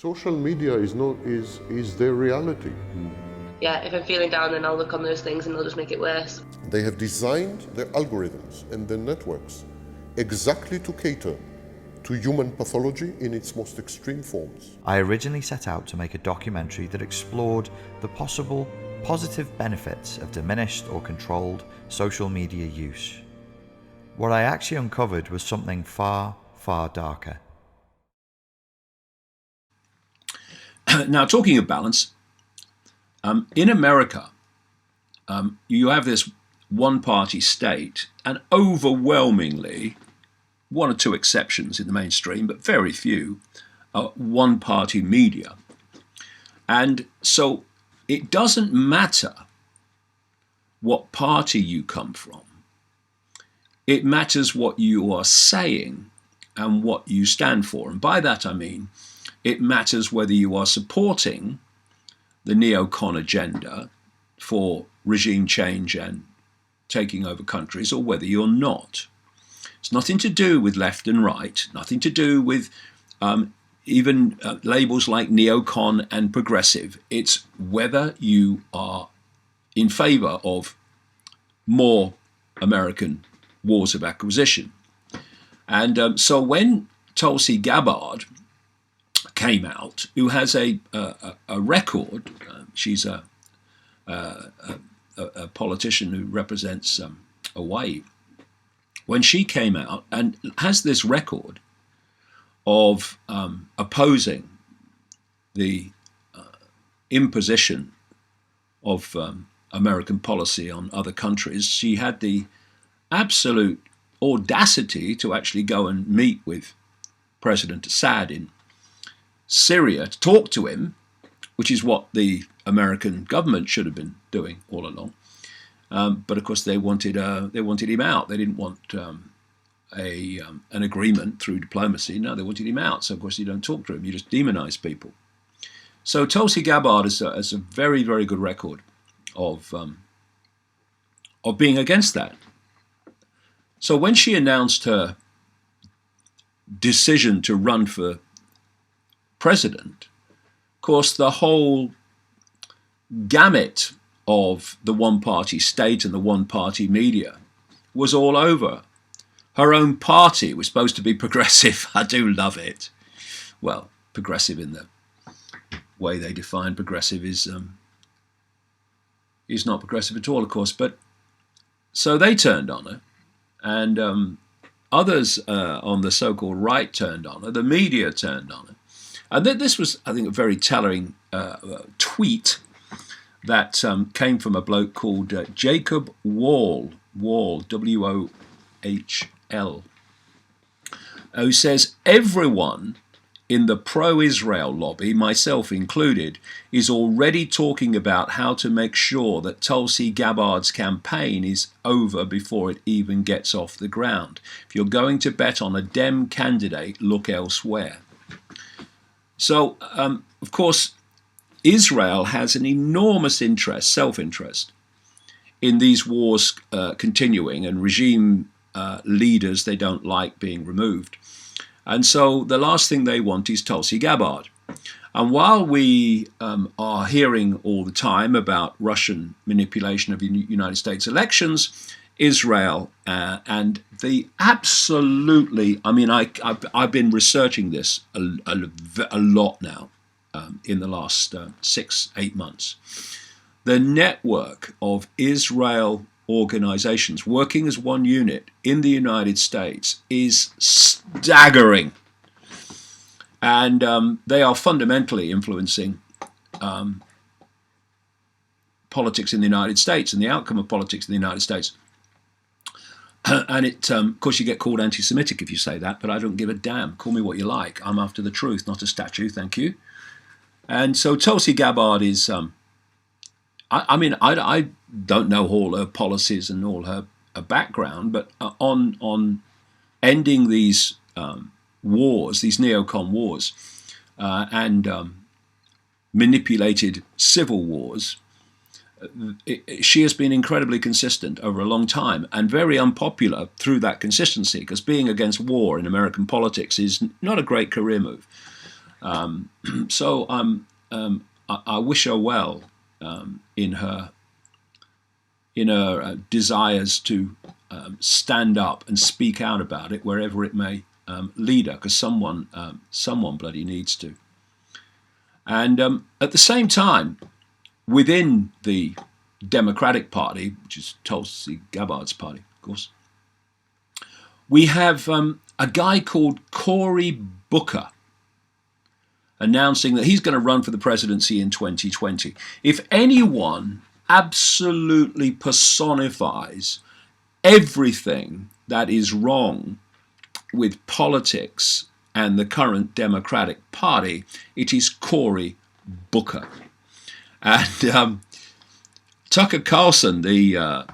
Social media is their reality. Yeah, if I'm feeling down, then I'll look on those things and they'll just make it worse. They have designed their algorithms and their networks exactly to cater to human pathology in its most extreme forms. I originally set out to make a documentary that explored the possible positive benefits of diminished or controlled social media use. What I actually uncovered was something far, far darker. Now, talking of balance, in America, you have this one-party state, and overwhelmingly, one or two exceptions in the mainstream, but very few, one-party media. And so it doesn't matter what party you come from. It matters what you are saying and what you stand for. And by that I mean, it matters whether you are supporting the neocon agenda for regime change and taking over countries, or whether you're not. It's nothing to do with left and right, nothing to do with even labels like neocon and progressive. It's whether you are in favor of more American wars of acquisition. And so when Tulsi Gabbard came out, who has a record, she's a politician who represents Hawaii, when she came out and has this record of opposing the imposition of American policy on other countries, she had the absolute audacity to actually go and meet with President Assad in Syria to talk to him, which is what the American government should have been doing all along. But of course, they wanted him out. They didn't want an agreement through diplomacy. No, they wanted him out. So of course, you don't talk to him. You just demonize people. So Tulsi Gabbard has a very, very good record of being against that. So when she announced her decision to run for president, of course, the whole gamut of the one-party state and the one-party media was all over. Her own party was supposed to be progressive. I do love it. Well, progressive in the way they define progressive is not progressive at all, of course. But so they turned on her, and others on the so-called right turned on her. The media turned on her. And this was, I think, a very telling tweet that came from a bloke called Jacob Wall, W-O-H-L, who says, everyone in the pro-Israel lobby, myself included, is already talking about how to make sure that Tulsi Gabbard's campaign is over before it even gets off the ground. If you're going to bet on a Dem candidate, look elsewhere. So, of course, Israel has an enormous interest, self-interest, in these wars continuing, and regime leaders they don't like being removed. And so the last thing they want is Tulsi Gabbard. And while we are hearing all the time about Russian manipulation of the United States elections, Israel and the absolutely, I mean, I've been researching this a lot now in the last 6-8 months. The network of Israel organizations working as one unit in the United States is staggering. And they are fundamentally influencing politics in the United States and the outcome of politics in the United States. And it, of course, you get called anti-Semitic if you say that, but I don't give a damn. Call me what you like. I'm after the truth, not a statue, thank you. And so Tulsi Gabbard is, I don't know all her policies and all her background, but on ending these wars, these neocon wars, and manipulated civil wars, she has been incredibly consistent over a long time and very unpopular through that consistency, because being against war in American politics is not a great career move. So I wish her well in her desires to stand up and speak out about it wherever it may lead her, because someone bloody needs to. And at the same time, within the Democratic Party, which is Tulsi Gabbard's party, of course, we have a guy called Cory Booker announcing that he's going to run for the presidency in 2020. If anyone absolutely personifies everything that is wrong with politics and the current Democratic Party, it is Cory Booker. And Tucker Carlson, the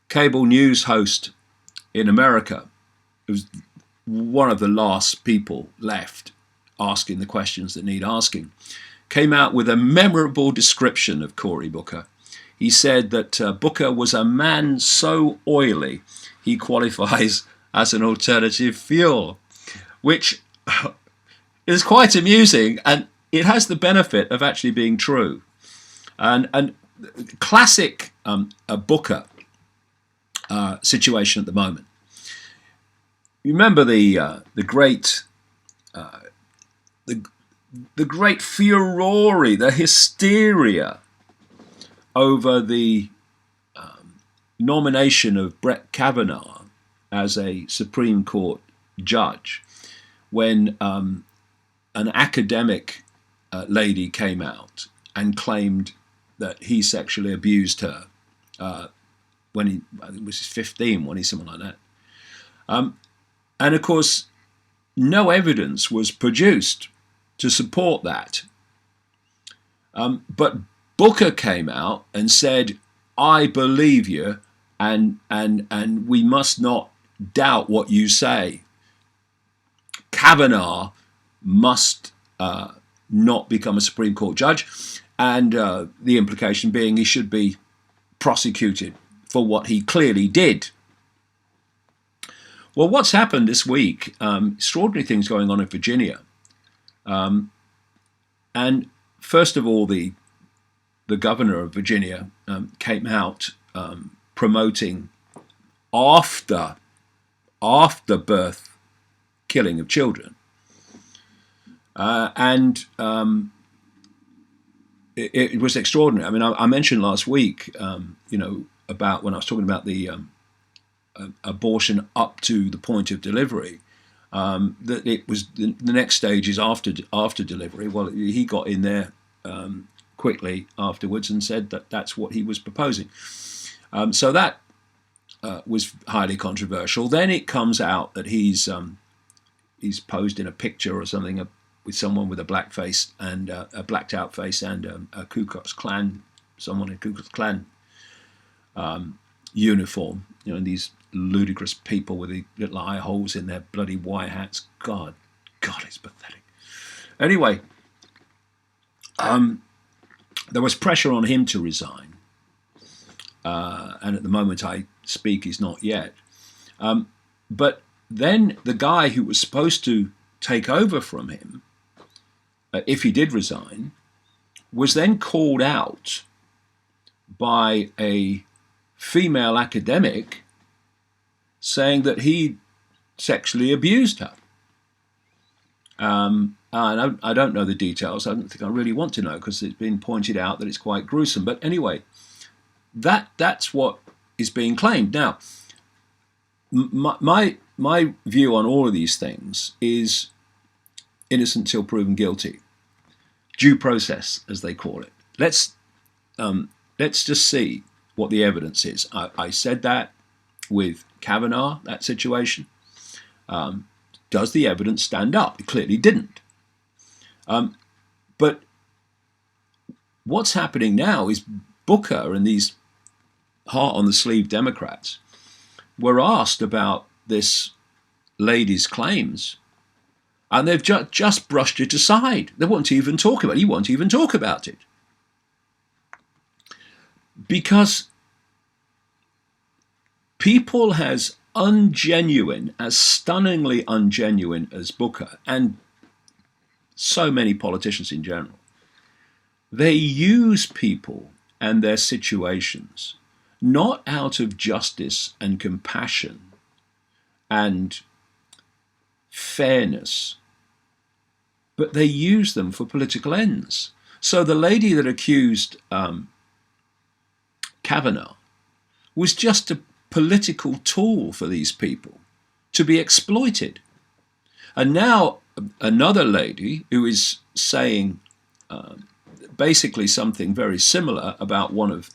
cable news host in America, was one of the last people left asking the questions that need asking, came out with a memorable description of Cory Booker. He said that Booker was a man so oily he qualifies as an alternative fuel, which is quite amusing, and it has the benefit of actually being true. And classic a Booker situation at the moment. You remember the great the great furore, the hysteria over the nomination of Brett Kavanaugh as a Supreme Court judge, when an academic lady came out and claimed that he sexually abused her when he, I think it was 15, when he's something like that. And of course, no evidence was produced to support that. But Booker came out and said, I believe you, and we must not doubt what you say. Kavanaugh must not become a Supreme Court judge, and the implication being he should be prosecuted for what he clearly did. Well, what's happened this week, extraordinary things going on in Virginia. And first of all, the governor of Virginia came out promoting after birth killing of children. And it was extraordinary. I mean, I mentioned last week, about when I was talking about the abortion up to the point of delivery, that it was the next stage is after delivery. Well, he got in there quickly afterwards and said that that's what he was proposing. So that was highly controversial. Then it comes out that he's posed in a picture or something with someone with a black face and a blacked out face and a Ku Klux Klan, someone in a Ku Klux Klan uniform, and these ludicrous people with the little eye holes in their bloody white hats. God, it's pathetic. Anyway, there was pressure on him to resign, and at the moment I speak, he's not yet. But then the guy who was supposed to take over from him, if he did resign, was then called out by a female academic saying that he sexually abused her. And I don't know the details. I don't think I really want to know, because it's been pointed out that it's quite gruesome. But anyway, that's what is being claimed. Now, my view on all of these things is innocent till proven guilty. Due process, as they call it. Let's just see what the evidence is. I said that with Kavanaugh, that situation. Does the evidence stand up? It clearly didn't. But what's happening now is Booker and these heart-on-the-sleeve Democrats were asked about this lady's claims, and they've just brushed it aside. They won't even talk about it. He won't even talk about it. Because people as ungenuine, as stunningly ungenuine as Booker, and so many politicians in general, they use people and their situations not out of justice and compassion and fairness, but they use them for political ends. So the lady that accused Kavanaugh was just a political tool for these people to be exploited. And now another lady who is saying basically something very similar about one of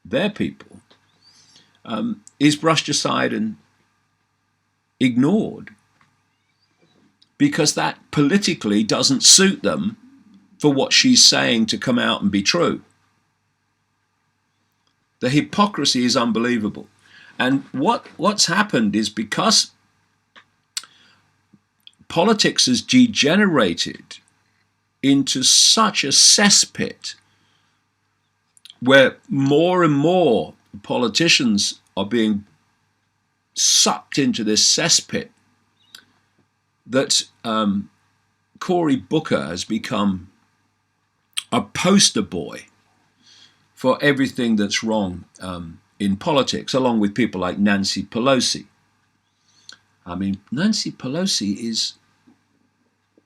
their people is brushed aside and ignored because that politically doesn't suit them for what she's saying to come out and be true. The hypocrisy is unbelievable. And what's happened is because politics has degenerated into such a cesspit where more and more politicians are being sucked into this cesspit that Cory Booker has become a poster boy for everything that's wrong in politics, along with people like Nancy Pelosi. I mean, Nancy Pelosi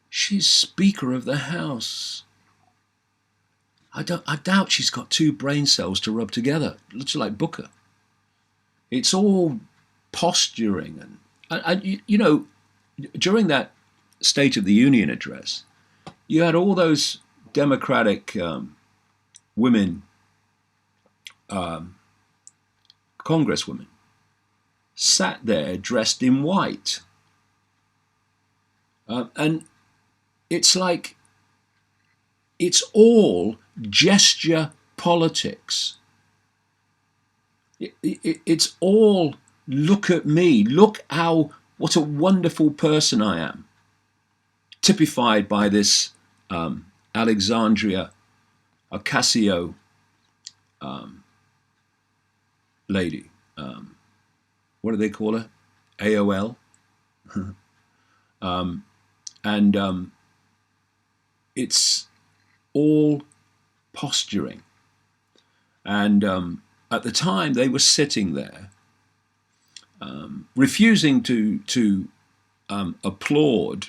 she's Speaker of the House. I doubt she's got two brain cells to rub together. It looks like Booker. It's all posturing. And you know, during that State of the Union address, you had all those Democratic women, congresswomen, sat there dressed in white. And it's like, it's all gesture politics. It's all, look at me, look what a wonderful person I am. Typified by this Alexandria Ocasio lady. What do they call her? AOL. And it's all posturing. And at the time they were sitting there, refusing to applaud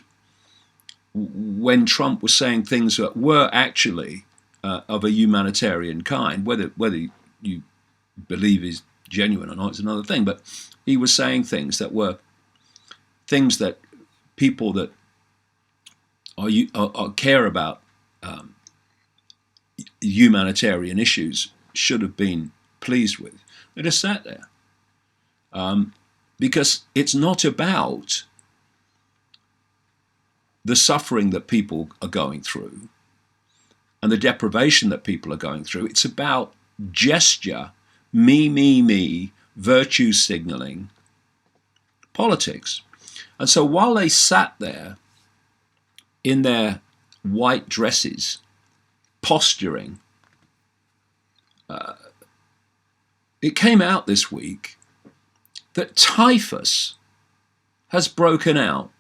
when Trump was saying things that were actually of a humanitarian kind. Whether you believe is genuine or not is another thing, but he was saying things that were things that people that are care about humanitarian issues should have been pleased with. They just sat there because it's not about the suffering that people are going through and the deprivation that people are going through. It's about gesture, me, virtue signaling politics. And so while they sat there in their white dresses, posturing, it came out this week that typhus has broken out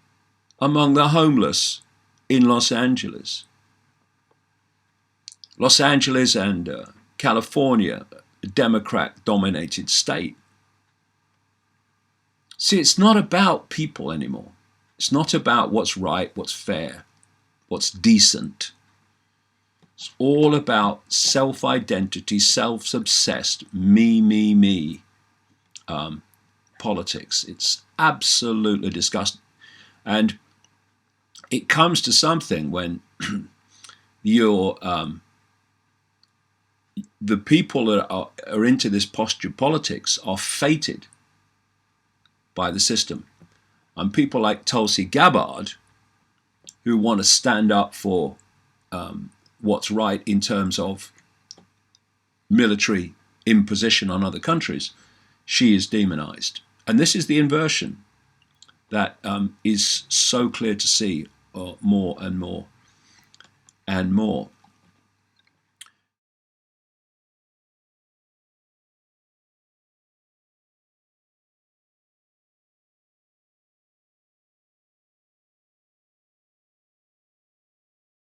among the homeless in Los Angeles. Los Angeles and California, a Democrat-dominated state. See, it's not about people anymore. It's not about what's right, what's fair, what's decent. It's all about self-identity, self-obsessed, me, politics. It's absolutely disgusting. And it comes to something when you're the people that are into this posture politics are fated by the system. And people like Tulsi Gabbard, who want to stand up for what's right in terms of military imposition on other countries, she is demonized. And this is the inversion that is so clear to see more and more and more.